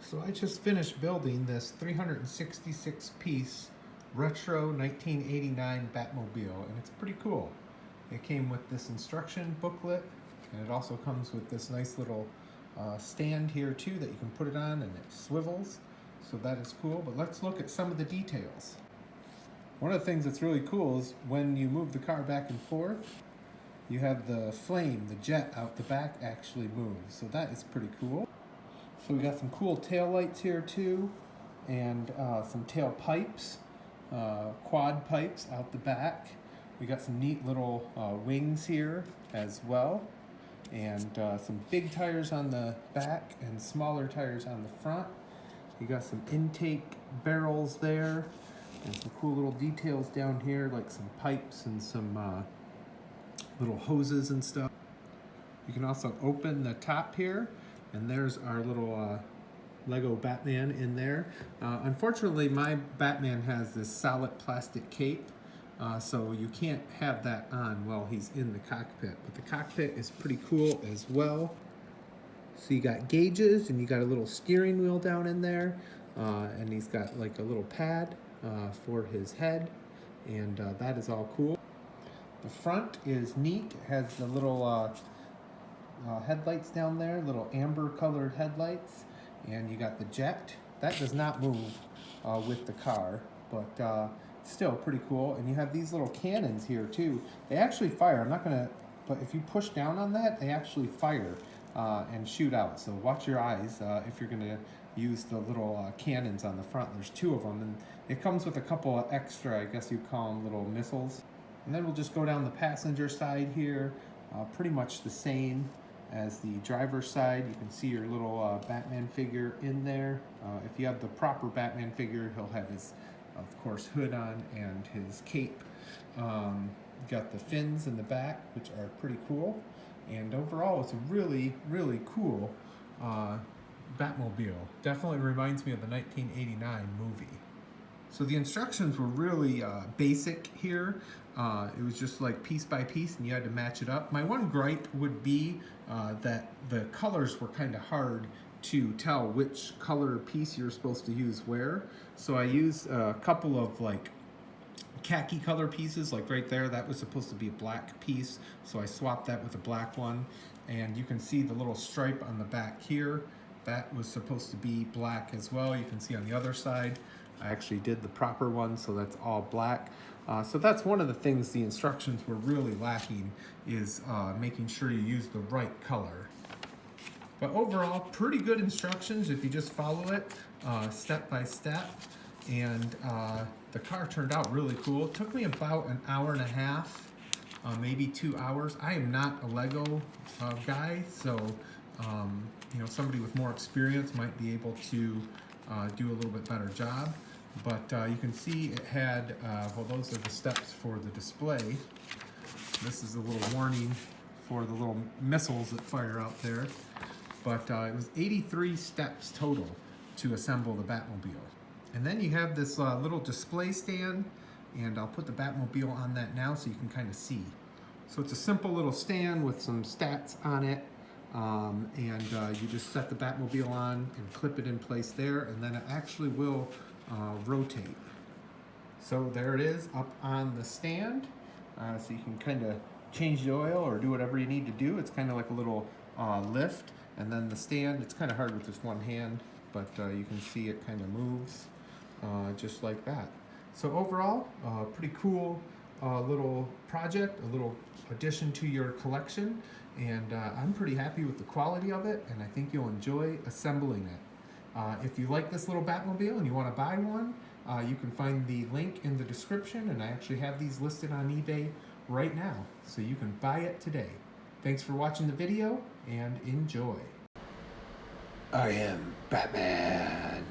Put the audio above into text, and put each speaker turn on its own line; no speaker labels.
So I just finished building this 366 piece retro 1989 Batmobile, and it's pretty cool. It came with this instruction booklet, and it also comes with this nice little stand here too that you can put it on, and it swivels, so that is cool. But let's look at some of the details. One of the things that's really cool is when you move the car back and forth, you have the flame, the jet out the back actually moves, so that is pretty cool. So we got some cool tail lights here too, and some tail pipes, quad pipes out the back. We got some neat little wings here as well, and some big tires on the back and smaller tires on the front. You got some intake barrels there, and some cool little details down here, like some pipes and some little hoses and stuff. You can also open the top here, and there's our little Lego Batman in there. Unfortunately, my Batman has this solid plastic cape, so you can't have that on while he's in the cockpit. But the cockpit is pretty cool as well. So you got gauges, and you got a little steering wheel down in there, and he's got like a little pad for his head, and that is all cool. The front is neat. It has the little headlights down there, little amber colored headlights, and you got the jet. That does not move with the car, but still pretty cool. And you have these little cannons here too. They actually fire. I'm not gonna, but if you push down on that, they actually fire and shoot out. So watch your eyes if you're gonna use the little cannons on the front. There's two of them, and it comes with a couple of extra, I guess you call them little missiles. And then we'll just go down the passenger side here, pretty much the same as the driver's side. You can see your little Batman figure in there. If you have the proper Batman figure, he'll have his, of course, hood on and his cape. Got the fins in the back, which are pretty cool. And overall, it's a really, really cool Batmobile. Definitely reminds me of the 1989 movie. So the instructions were really basic here. It was just like piece by piece, and you had to match it up. My one gripe would be that the colors were kind of hard to tell which color piece you're supposed to use where. So I used a couple of like khaki color pieces, like right there. That was supposed to be a black piece, so I swapped that with a black one. And you can see the little stripe on the back here. That was supposed to be black as well. You can see on the other side, I actually did the proper one, so that's all black. So that's one of the things the instructions were really lacking, is making sure you use the right color. But overall, pretty good instructions if you just follow it step by step. And the car turned out really cool. It took me about an hour and a half, maybe 2 hours. I am not a Lego guy, so you know, somebody with more experience might be able to do a little bit better job. But you can see it had, well, those are the steps for the display. This is a little warning for the little missiles that fire out there. But it was 83 steps total to assemble the Batmobile. And then you have this little display stand, and I'll put the Batmobile on that now so you can kind of see. So it's a simple little stand with some stats on it. And you just set the Batmobile on and clip it in place there, and then it actually will rotate. So there it is up on the stand, so you can kind of change the oil or do whatever you need to do. It's kind of like a little lift, and then the stand, it's kind of hard with just one hand, but you can see it kind of moves just like that. So overall, pretty cool little project, a little addition to your collection, and I'm pretty happy with the quality of it, and I think you'll enjoy assembling it. If you like this little Batmobile and you want to buy one, you can find the link in the description, and I actually have these listed on eBay right now, so you can buy it today. Thanks for watching the video, and enjoy.
I am Batman.